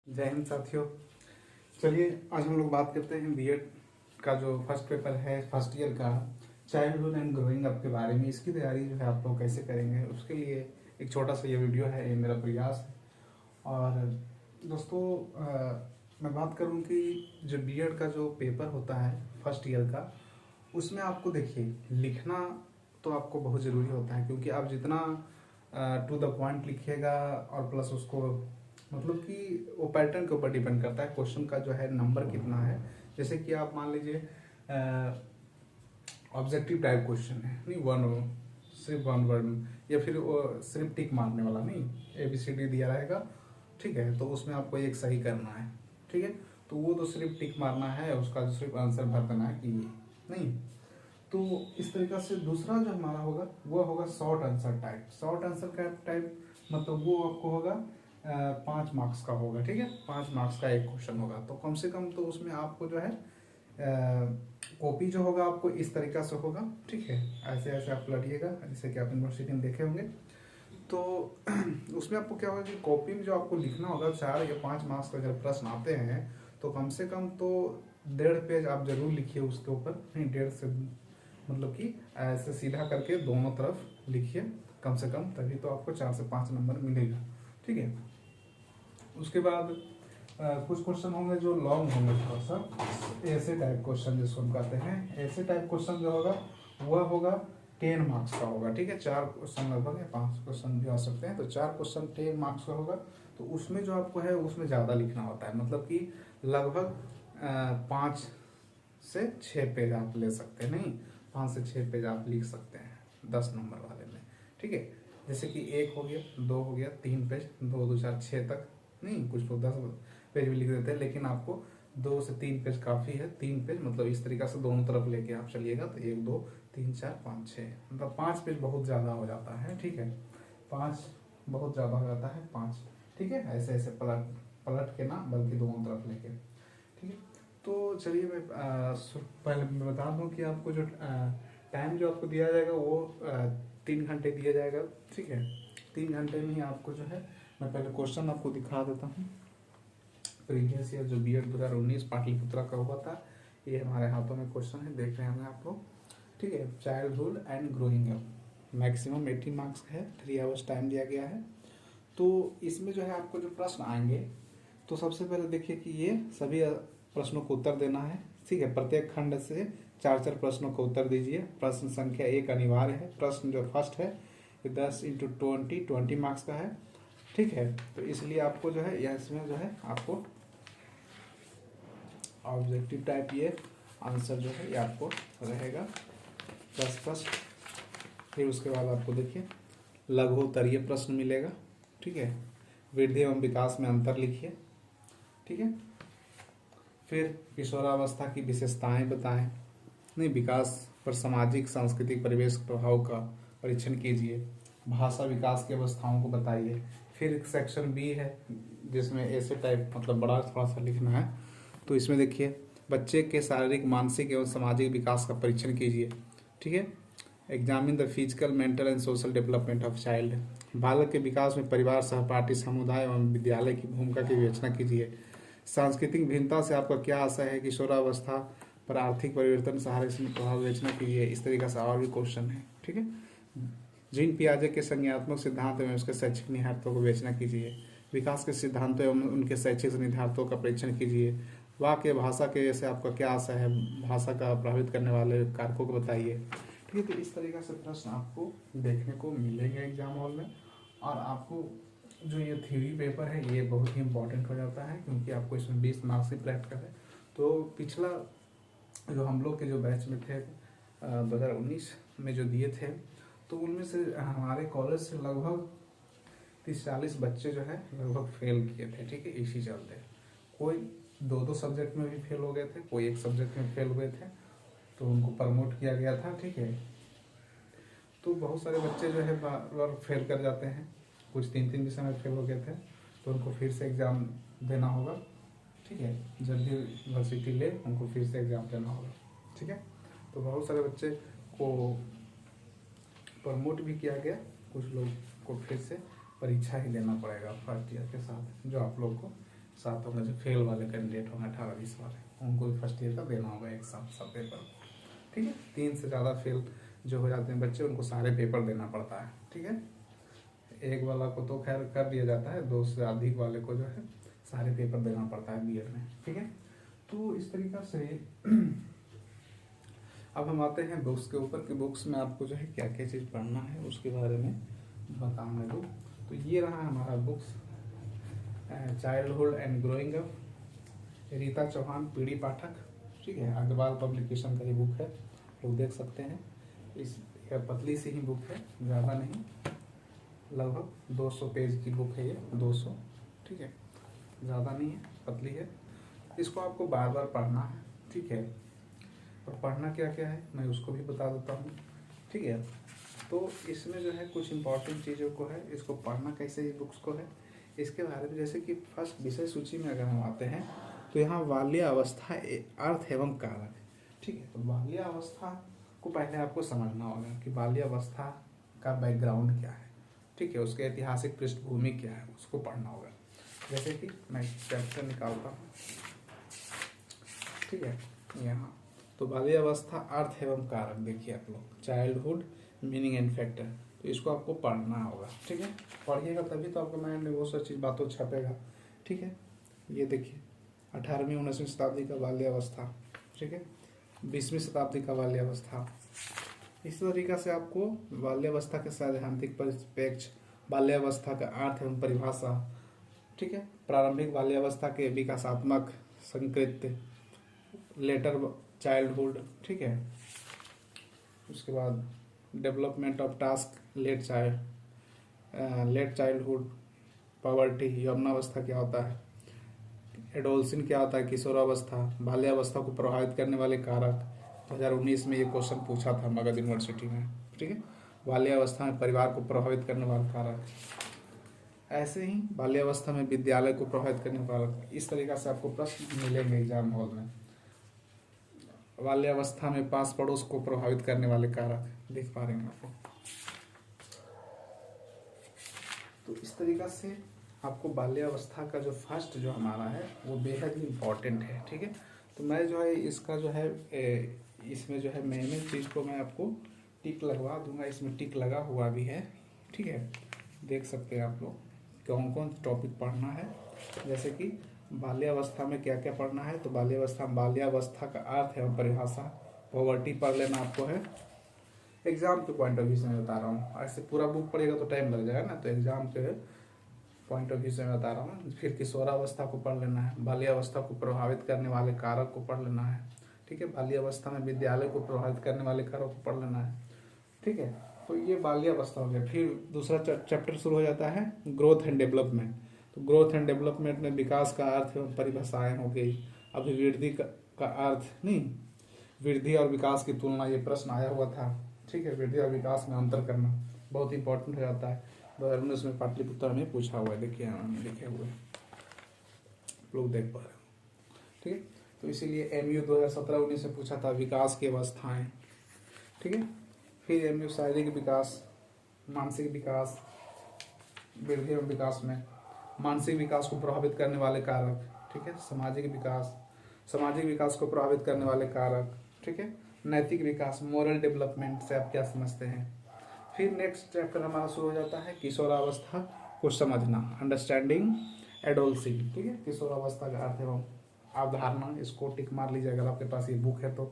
जय हिंद साथियों। चलिए आज हम लोग बात करते हैं बीएड का जो फर्स्ट पेपर है फर्स्ट ईयर का चाइल्डहुड एंड ग्रोइंग अप के बारे में। इसकी तैयारी जो है आप लोग कैसे करेंगे उसके लिए एक छोटा सा ये वीडियो है, ये मेरा प्रयास है। और दोस्तों मैं बात करूं कि जो बीएड का जो पेपर होता है फर्स्ट ईयर का, उसमें आपको देखिए लिखना तो आपको बहुत ज़रूरी होता है, क्योंकि आप जितना टू द पॉइंट लिखिएगा और प्लस उसको मतलब कि वो पैटर्न के ऊपर डिपेंड करता है, क्वेश्चन का जो है नंबर कितना है। जैसे कि आप मान लीजिए ऑब्जेक्टिव टाइप क्वेश्चन है, नहीं वन सिर्फ वन वर्ड या फिर सिर्फ टिक मारने वाला, नहीं ABCD दिया रहेगा, ठीक है, तो उसमें आपको एक सही करना है, ठीक है, तो वो तो सिर्फ टिक मारना है, उसका जो सिर्फ आंसर भर देना है कि नहीं। तो इस तरीका से दूसरा जो हमारा होगा वो होगा short answer type. Short answer का टाइप मतलब वो आपको होगा 5 मार्क्स का होगा, ठीक है, 5 मार्क्स का एक क्वेश्चन होगा। तो कम से कम तो उसमें आपको जो है कॉपी जो होगा आपको इस तरीका से होगा, ठीक है, ऐसे ऐसे आप लड़िएगा जैसे कि आप यूनिवर्सिटी में देखे होंगे। तो उसमें आपको क्या होगा कि कॉपी में जो आपको लिखना होगा 4 या 5 मार्क्स का अगर प्रश्न आते हैं तो कम से कम तो 1.5 पेज आप जरूर लिखिए उसके ऊपर, नहीं 1.5 से मतलब कि ऐसे सीधा करके दोनों तरफ लिखिए कम से कम, तभी तो आपको 4 से 5 नंबर मिलेगा, ठीक है। उसके बाद कुछ क्वेश्चन होंगे जो लॉन्ग होंगे, थोड़ा सा ऐसे टाइप क्वेश्चन जिसको हम कहते हैं। ऐसे टाइप क्वेश्चन जो होगा वह होगा 10 मार्क्स का होगा, ठीक है, 4 क्वेश्चन लगभग है, 5 क्वेश्चन भी आ सकते हैं, तो 4 क्वेश्चन 10 मार्क्स का होगा। तो उसमें जो आपको है उसमें ज़्यादा लिखना होता है, मतलब कि लगभग 5 से 6 पेज आप ले सकते हैं, नहीं 5 से 6 पेज आप लिख सकते हैं 10 नंबर वाले में, ठीक है। जैसे कि 1 हो गया, 2 हो गया, 3 पेज, 2 2 4 6 तक, नहीं कुछ लोग 10 पेज भी लिख देते हैं, लेकिन आपको 2 से 3 पेज काफ़ी है। 3 पेज मतलब इस तरीका से दोनों तरफ लेके आप चलिएगा तो 1 2 3 4 5 6, मतलब 5 पेज बहुत ज़्यादा हो जाता है, ठीक है, 5 बहुत ज़्यादा हो जाता है 5, ठीक है, ऐसे ऐसे पलट पलट के ना, बल्कि दोनों तरफ लेके, ठीक है। तो चलिए मैं पहले मैं बता दूं कि आपको जो टाइम जो आपको दिया जाएगा वो 3 घंटे दिया जाएगा, ठीक है। 3 घंटे में ही आपको जो है, मैं पहले क्वेश्चन आपको दिखा देता हूँ। प्रीवियस ईयर जो बीएड 2019 पाटलिपुत्रा का हुआ था, ये हमारे हाथों में क्वेश्चन है, देख रहे हैं आप लोग, ठीक है। Childhood and growing up, maximum 18 marks है, 3 आवर्स टाइम दिया गया है। तो इसमें जो है आपको जो प्रश्न आएंगे, तो सबसे पहले देखिए कि ये सभी प्रश्नों को उत्तर देना है, ठीक है। प्रत्येक खंड से 4 4 प्रश्नों को उत्तर दीजिए। प्रश्न संख्या 1 अनिवार्य है। प्रश्न जो फर्स्ट है ये 10 × 20 मार्क्स का है, ठीक है। तो इसलिए आपको जो है इसमें जो है आपको ऑब्जेक्टिव टाइप ये आंसर जो है ये आपको रहेगा 10 प्रश्न। फिर उसके बाद आपको देखिए लघु उत्तरीय प्रश्न मिलेगा, ठीक है। वृद्धि एवं विकास में अंतर लिखिए, ठीक है। फिर किशोरावस्था की विशेषताएं बताएं, नहीं विकास पर सामाजिक सांस्कृतिक परिवेश प्रभाव का परीक्षण कीजिए। भाषा विकास की अवस्थाओं को बताइए। फिर सेक्शन बी है जिसमें ऐसे टाइप मतलब बड़ा थोड़ा सा लिखना है, तो इसमें देखिए बच्चे के शारीरिक मानसिक एवं सामाजिक विकास का परीक्षण कीजिए, ठीक है। Examine the physical mental and social development of child. बालक के विकास में परिवार सहपाठी समुदाय एवं विद्यालय की भूमिका की विवेचना कीजिए। सांस्कृतिक भिन्नता से आपका क्या आशय है, किशोरावस्था पर आर्थिक परिवर्तन सहारे से प्रभाव विवेचना कीजिए। इस तरीके से और भी क्वेश्चन है, ठीक है। जीन पियाजे के संज्ञात्मक सिद्धांत एवं उसके शैक्षिक निहितार्थों को विवेचना कीजिए। विकास के सिद्धांतों एवं उनके शैक्षिक निहितार्थों का परीक्षण कीजिए। वाक्य भाषा के जैसे आपका क्या आशय है, भाषा का प्रभावित करने वाले कारकों को बताइए, ठीक है। तो इस तरीके से प्रश्न आपको देखने को मिलेंगे एग्जाम हॉल में। और आपको जो ये थ्योरी पेपर है ये बहुत ही इंपॉर्टेंट हो जाता है, क्योंकि आपको इसमें 20 मार्क्स ही प्रैक्टिकल है। तो पिछला जो हम लोग के जो बैच में थे 2019 में जो दिए थे, तो उनमें से हमारे कॉलेज से लगभग 30-40 बच्चे जो है लगभग फेल किए थे, ठीक है। इसी चलते कोई 2 सब्जेक्ट में भी फेल हो गए थे, कोई 1 सब्जेक्ट में फेल हुए थे, तो उनको प्रमोट किया गया था, ठीक है। तो बहुत सारे बच्चे जो है बार बार फेल कर जाते हैं, कुछ 3 विषय में फेल हो गए थे, तो उनको फिर से एग्ज़ाम देना होगा, ठीक है। जब भी यूनिवर्सिटी ले उनको फिर से एग्ज़ाम देना होगा, ठीक है। तो बहुत सारे बच्चे को प्रमोट भी किया गया, कुछ लोग को फिर से परीक्षा ही देना पड़ेगा फर्स्ट ईयर के साथ, जो आप लोग को साथ होंगे जो फेल वाले कैंडिडेट होंगे 18-20 वाले, उनको भी फर्स्ट ईयर का देना होगा एक साथ सब पेपर। ठीक है, 3 से ज़्यादा फेल जो हो जाते हैं बच्चे, उनको सारे पेपर देना पड़ता है। ठीक है, एक वाला को तो खैर कर दिया जाता है, 2 से अधिक वाले को जो है सारे पेपर देना पड़ता है बीएड में। ठीक है, तो इस तरीक़ा से अब हम आते हैं बुक्स के ऊपर कि बुक्स में आपको जो है क्या क्या चीज़ पढ़ना है उसके बारे में बताऊँगा। तो ये रहा हमारा books, childhood and growing up, Rita Chauhan, PD Pathak. ठीक है, अग्रवाल पब्लिकेशन का ये बुक है, लोग देख सकते हैं। इस पतली सी ही बुक है, ज़्यादा नहीं, लगभग 200 पेज की बुक है ये, 200। ठीक है, ज़्यादा नहीं है, पतली है। इसको आपको बार बार पढ़ना है। ठीक है, और पढ़ना क्या क्या है मैं उसको भी बता देता हूँ। ठीक है, तो इसमें जो है कुछ इंपॉर्टेंट चीज़ों को है, इसको पढ़ना कैसे इस बुक्स को है इसके बारे में। जैसे कि फर्स्ट विषय सूची में अगर हम आते हैं तो यहाँ बाल्य अवस्था अर्थ एवं कारक। ठीक है, तो बाल्य अवस्था को पहले आपको समझना होगा कि बाल्य अवस्था का बैकग्राउंड क्या है। ठीक है, उसके ऐतिहासिक पृष्ठभूमि क्या है, उसको पढ़ना होगा। जैसे कि मैं चैप्टर निकालता हूँ। ठीक है, यहाँ तो बाल्य अवस्था अर्थ एवं कारक देखिए आप लोग, चाइल्डहुड मीनिंग एंड फैक्टर, तो इसको आपको पढ़ना होगा। ठीक है, पढ़िएगा तभी तो आपके माइंड में वो सब चीज़ बातों छपेगा। ठीक है, ये देखिए 18वीं-19वीं शताब्दी का बाल्यावस्था। ठीक है, 20वीं शताब्दी का बाल्यावस्था। इस तरीक़ा से आपको बाल्यावस्था के सैद्धांतिक परिप्रेक्ष्य, बाल्यावस्था का अर्थ एवं परिभाषा। ठीक है, प्रारंभिक बाल्यावस्था के विकासात्मक संकेत, लेटर चाइल्डहुड। ठीक है, उसके बाद development of task, late childhood, poverty, यौवनावस्था क्या होता है, एडोल्सन क्या होता है, किशोरावस्था, बाल्यावस्था को प्रभावित करने वाले कारक। 2019 में ये क्वेश्चन पूछा था मगध यूनिवर्सिटी में। ठीक है, बाल्यावस्था में परिवार को प्रभावित करने वाले कारक। ऐसे ही बाल्यावस्था में विद्यालय को प्रभावित करने वाले, इस तरीक़ा से आपको प्रश्न मिलेंगे एग्जाम हॉल में। बाल्यावस्था में पास पड़ोस को प्रभावित करने वाले कारक देख पा रहे हैं आपको। तो इस तरीक़ा से आपको बाल्यावस्था का जो फर्स्ट जो हमारा है वो बेहद ही इम्पॉर्टेंट है। ठीक है, तो मैं जो है इसका जो है इसमें जो है मेन चीज़ को मैं आपको टिक लगवा दूंगा, इसमें टिक लगा हुआ भी है। ठीक है, देख सकते हैं आप लोग कौन कौन टॉपिक पढ़ना है। जैसे कि बाल्यावस्था में क्या क्या पढ़ना है, तो बाल्यावस्था का अर्थ एवं परिभाषा, पॉवर्टी पढ़ लेना आपको है। एग्जाम के पॉइंट ऑफ व्यू से मैं बता रहा हूँ, ऐसे पूरा बुक पढ़ेगा तो टाइम लग जाएगा ना, तो एग्जाम के पॉइंट ऑफ व्यू से मैं बता रहा हूँ। फिर किशोरावस्था को पढ़ लेना है, बाल्यावस्था को प्रभावित करने वाले कारक को पढ़ लेना है। ठीक है, बाल्यावस्था में विद्यालय को प्रभावित करने वाले कारक को पढ़ लेना है। ठीक है, तो ये बाल्यावस्था हो गया। फिर दूसरा चैप्टर शुरू हो जाता है ग्रोथ एंड डेवलपमेंट। तो ग्रोथ एंड डेवलपमेंट में विकास का अर्थ एवं परिभाषाएं हो गई। अभिवृद्धि का अर्थ नहीं, वृद्धि और विकास की तुलना, ये प्रश्न आया हुआ था। ठीक है, वृद्धि और विकास में अंतर करना बहुत इंपॉर्टेंट हो जाता है। 2019 में पाटलिपुत्र में पूछा हुआ है, देखिए लिखे हुए लोग देख पा रहे हो। ठीक है, तो इसीलिए MU 2017-19 में पूछा था विकास की अवस्थाएं। ठीक है, फिर MU शारीरिक विकास, मानसिक विकास, वृद्धि एवं विकास में मानसिक विकास को प्रभावित करने वाले कारक। ठीक है, सामाजिक विकास को प्रभावित करने वाले कारक। ठीक है, नैतिक विकास, मोरल डेवलपमेंट से आप क्या समझते हैं। फिर नेक्स्ट चैप्टर हमारा शुरू हो जाता है किशोरावस्था को समझना, अंडरस्टैंडिंग एडोल्सिंग। ठीक है, किशोरावस्था का अर्थ एवं अवधारणा, इसको टिक मार लीजिए अगर आपके पास ये बुक है तो।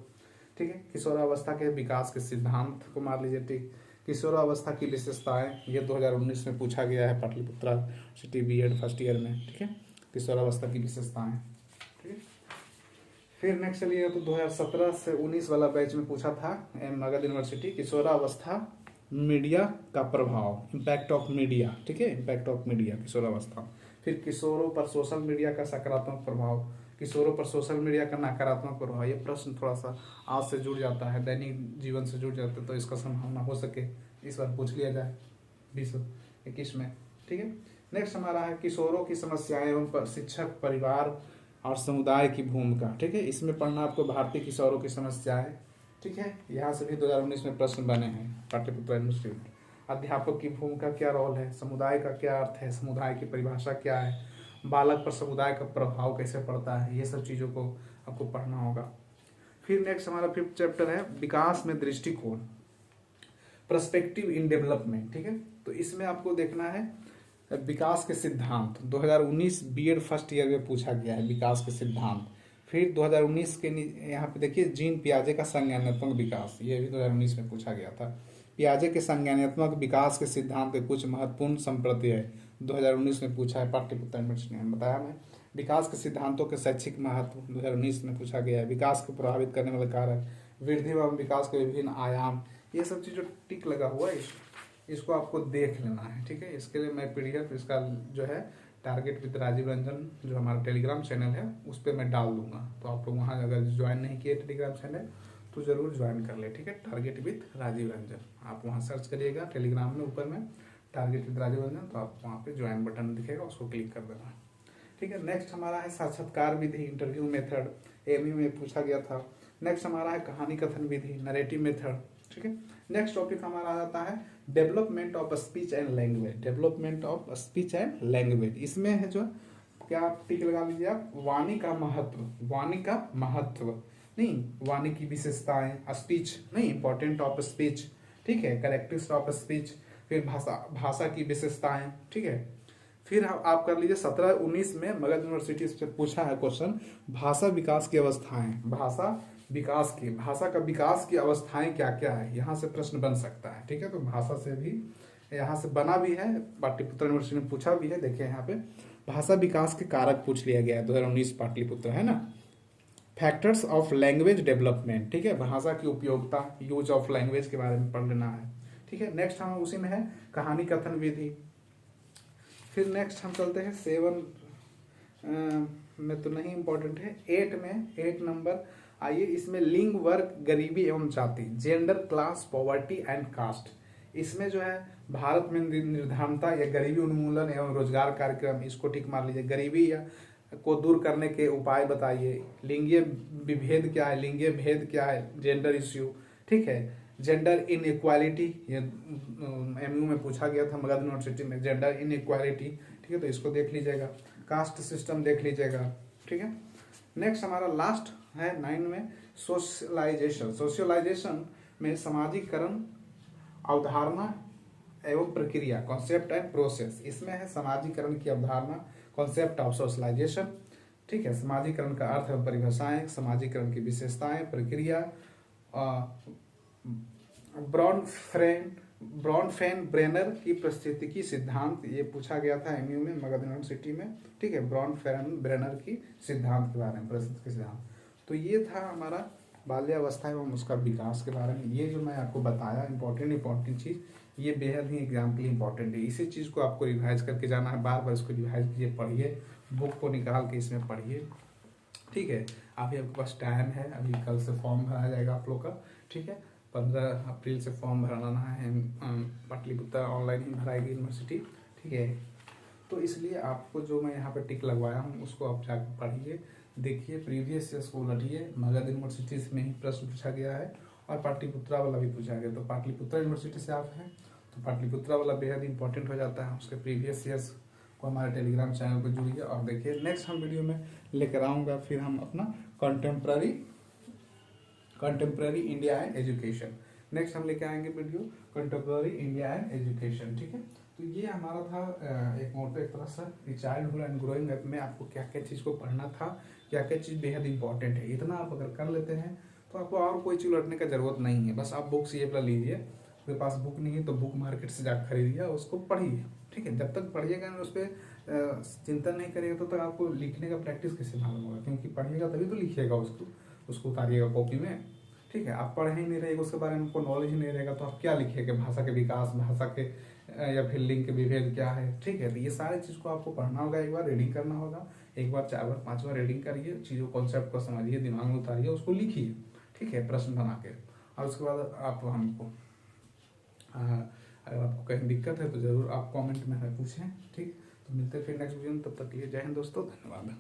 ठीक है, किशोरावस्था के विकास के सिद्धांत को मार लीजिए टिक। किशोरावस्था की विशेषताएं, ये 2019 में पूछा गया है Pataliputra university BEd first year में। ठीक है, किशोरावस्था की विशेषताएं। ठीक है, फिर नेक्स्ट चलिए तो 2017 से 19 वाला बैच में पूछा था मगध यूनिवर्सिटी, किशोरावस्था मीडिया का प्रभाव, इम्पैक्ट ऑफ मीडिया। ठीक है, इम्पैक्ट ऑफ मीडिया, किशोरावस्था। फिर किशोरों पर सोशल मीडिया का सकारात्मक प्रभाव, किशोरों पर सोशल मीडिया का नकारात्मक प्रभाव। ये प्रश्न थोड़ा सा आज से जुड़ जाता है, दैनिक जीवन से जुड़ जाता है, तो इसका संभावना हो सके इस बार पूछ लिया जाए 2021 में। ठीक है, नेक्स्ट हमारा है किशोरों की समस्याएं एवं शिक्षक, परिवार और समुदाय की भूमिका। ठीक है, इसमें पढ़ना आपको भारतीय किशोरों की समस्याएं। ठीक है, यहाँ से भी 2019 में प्रश्न बने हैं पाटलिपुत्रा यूनिवर्सिटी में। अध्यापक की भूमिका क्या रोल है, समुदाय का क्या अर्थ है, समुदाय की परिभाषा क्या है, बालक पर समुदाय का प्रभाव कैसे पड़ता है, ये सब चीज़ों को आपको पढ़ना होगा। फिर नेक्स्ट हमारा 5th चैप्टर है विकास में दृष्टिकोण, पर्सपेक्टिव इन डेवलपमेंट। ठीक है, तो इसमें आपको देखना है विकास के सिद्धांत, 2019 बीएड फर्स्ट ईयर में पूछा गया है विकास के सिद्धांत। फिर 2019 के यहाँ पे देखिए जीन पियाजे का संज्ञानात्मक विकास, ये भी 2019 में पूछा गया था। पियाजे के संज्ञानात्मक विकास के सिद्धांत के कुछ महत्वपूर्ण संप्रत्यय 2019 में पूछा है, पाठ्यपुस्तक में बताया मैं। विकास के सिद्धांतों के शैक्षिक महत्व 2019 में पूछा गया है। विकास को प्रभावित करने वाले कारक, वृद्धि एवं विकास के विभिन्न आयाम, ये सब चीज़ जो टिक लगा हुआ है इसको आपको देख लेना है। ठीक है, इसके लिए मैं PDF इसका जो है टारगेट विद राजीव रंजन जो हमारा टेलीग्राम चैनल है उस पर मैं डाल दूंगा, तो आप लोग वहाँ अगर ज्वाइन नहीं किए टेलीग्राम चैनल तो जरूर ज्वाइन कर ले। ठीक है, टारगेट विद राजीव रंजन आप वहाँ सर्च करिएगा टेलीग्राम में, ऊपर में टारगेट विद राजीव रंजन, तो आप वहाँ पे ज्वाइन बटन दिखेगा, उसको क्लिक कर देना। ठीक है, नेक्स्ट हमारा है साक्षात्कार विधि, इंटरव्यू मेथड, MU में पूछा गया था। नेक्स्ट हमारा है कहानी कथन विधि, नरेटिव मेथड। ठीक है, नेक्स्ट टॉपिक हमारा आ जाता है development of speech and language, development of speech and language. इसमें है जो क्या टिक लगा लीजिए आप, वाणी का महत्व, वाणी का महत्व नहीं, वाणी की विशेषताएं, स्पीच नहीं, इंपॉर्टेंट ऑफ स्पीच। ठीक है, कैरेक्टरिस्टिक्स ऑफ स्पीच, फिर भाषा की विशेषताएं। ठीक है, फिर आप कर लीजिए 17-19 में मगध यूनिवर्सिटी से पूछा है क्वेश्चन, भाषा विकास की अवस्थाएं, भाषा विकास की, भाषा का विकास की अवस्थाएं क्या क्या है, यहाँ से प्रश्न बन सकता है। ठीक है, तो भाषा से भी यहाँ से बना भी है, पाटलिपुत्र यूनिवर्सिटी में पूछा भी है। देखिए यहाँ पे भाषा विकास के कारक पूछ लिया गया है, 2019 पाटलिपुत्र है ना। फैक्टर्स ऑफ लैंग्वेज डेवलपमेंट, ठीक है, भाषा की उपयोगिता, यूज ऑफ लैंग्वेज के बारे में पढ़ लेना है। ठीक है, नेक्स्ट हम उसी में है कहानी कथन विधि। फिर नेक्स्ट हम चलते हैं 7 में तो नहीं इम्पोर्टेंट है, 8 में 8 नंबर आइए, इसमें लिंग, वर्ग, गरीबी एवं जाति, gender, class, poverty and caste. इसमें जो है भारत में निर्धनता या गरीबी उन्मूलन एवं रोजगार कार्यक्रम, इसको ठीक मार लीजिए। गरीबी या को दूर करने के उपाय बताइए। लिंगीय विभेद क्या है, लिंगीय भेद क्या है, जेंडर इश्यू। ठीक है, जेंडर इन इक्वालिटी, ये MU में पूछा गया था मगध यूनिवर्सिटी में, जेंडर इन इक्वालिटी। ठीक है, तो इसको देख लीजिएगा। कास्ट सिस्टम देख लीजिएगा। ठीक है, नेक्स्ट हमारा लास्ट है 9 में सोशलाइजेशन। सोशलाइजेशन में सामाजिकरण, अवधारणा एवं प्रक्रिया, कॉन्सेप्ट एंड प्रोसेस। इसमें है सामाजिकरण की अवधारणा, कॉन्सेप्ट ऑफ सोशलाइजेशन। ठीक है, सामाजिकरण का अर्थ एवं परिभाषाएं, सामाजिकरण की विशेषताएं, प्रक्रिया, ब्रॉनफेन ब्रेनर की पारिस्थितिकी सिद्धांत, ये पूछा गया था MU में मगध यूनिवर्सिटी में। ठीक है, ब्रॉनफेन ब्रेनर की सिद्धांत के बारे में, पारिस्थितिकी सिद्धांत। तो ये था हमारा बाल्यावस्था एवं उसका विकास के बारे में। ये जो मैं आपको बताया इंपॉर्टेंट चीज़, ये बेहद ही एग्जाम के लिए इंपॉर्टेंट है। इसी चीज़ को आपको रिवाइज करके जाना है, बार बार इसको रिवाइज कीजिए, पढ़िए, बुक को निकाल के इसमें पढ़िए। ठीक है, अभी आपके पास टाइम है, अभी कल से फॉर्म भरा जाएगा आप लोग का। ठीक है, 15 अप्रैल से फॉर्म भराना है, पाटलिपुत्र ऑनलाइन ही भराएगी यूनिवर्सिटी। ठीक है, तो इसलिए आपको जो मैं यहाँ पे टिक लगवाया हूँ उसको आप जाकर पढ़िए, देखिए, प्रीवियस ईयर को लटिए। मगध यूनिवर्सिटी में ही प्रश्न पूछा गया है और पाटलिपुत्रा वाला भी पूछा गया। तो पाटलिपुत्रा यूनिवर्सिटी से आप हैं तो पाटलिपुत्रा वाला बेहद इंपॉर्टेंट हो जाता है। उसके प्रीवियस ईयर्स को हमारे टेलीग्राम चैनल पर जुड़िए और देखिए। नेक्स्ट हम वीडियो में लेकर आऊँगा फिर हम अपना contemporary India and education. Next हम लेके आएंगे video contemporary India and education. ठीक है, तो ये हमारा था एक तरह से चाइल्डहुड एंड ग्रोइंग अप में आपको क्या क्या चीज़ को पढ़ना था, क्या क्या चीज़ बेहद इंपॉर्टेंट है। इतना आप अगर कर लेते हैं तो आपको और कोई चीज़ उलटने का जरूरत नहीं है। बस आप बुक्स ये वाला लीजिए, आपके पास बुक नहीं है तो बुक मार्केट से जाकर खरीदिए, उसको पढ़िए। ठीक है, जब तक पढ़िएगा उस पर चिंतन नहीं करिएगा तो तक आपको लिखने का प्रैक्टिस कैसे मालूम होगा, क्योंकि पढ़िएगा तभी तो लिखिएगा, उसको उतारिएगा कॉपी में। ठीक है, आप पढ़ ही नहीं रहेगा, उसके बारे में आपको नॉलेज ही नहीं रहेगा तो आप क्या लिखिएगा, भाषा के विकास, भाषा के या फिर लिंग के विभेद क्या है। ठीक है, तो ये सारे चीज़ को आपको पढ़ना होगा, एक बार रीडिंग करना होगा, एक बार 4 बार 5 बार रीडिंग करिए, चीज़ों कॉन्सेप्ट को समझिए, दिमाग में उतारिए, उसको लिखिए। ठीक है, प्रश्न बना के, और उसके बाद आप हमको अगर आपको कहीं दिक्कत है तो ज़रूर आप कमेंट में हमें पूछें। ठीक, तो मिलते हैं फिर नेक्स्ट वीडियो में, तब तक के लिए जय हिंद दोस्तों, धन्यवाद।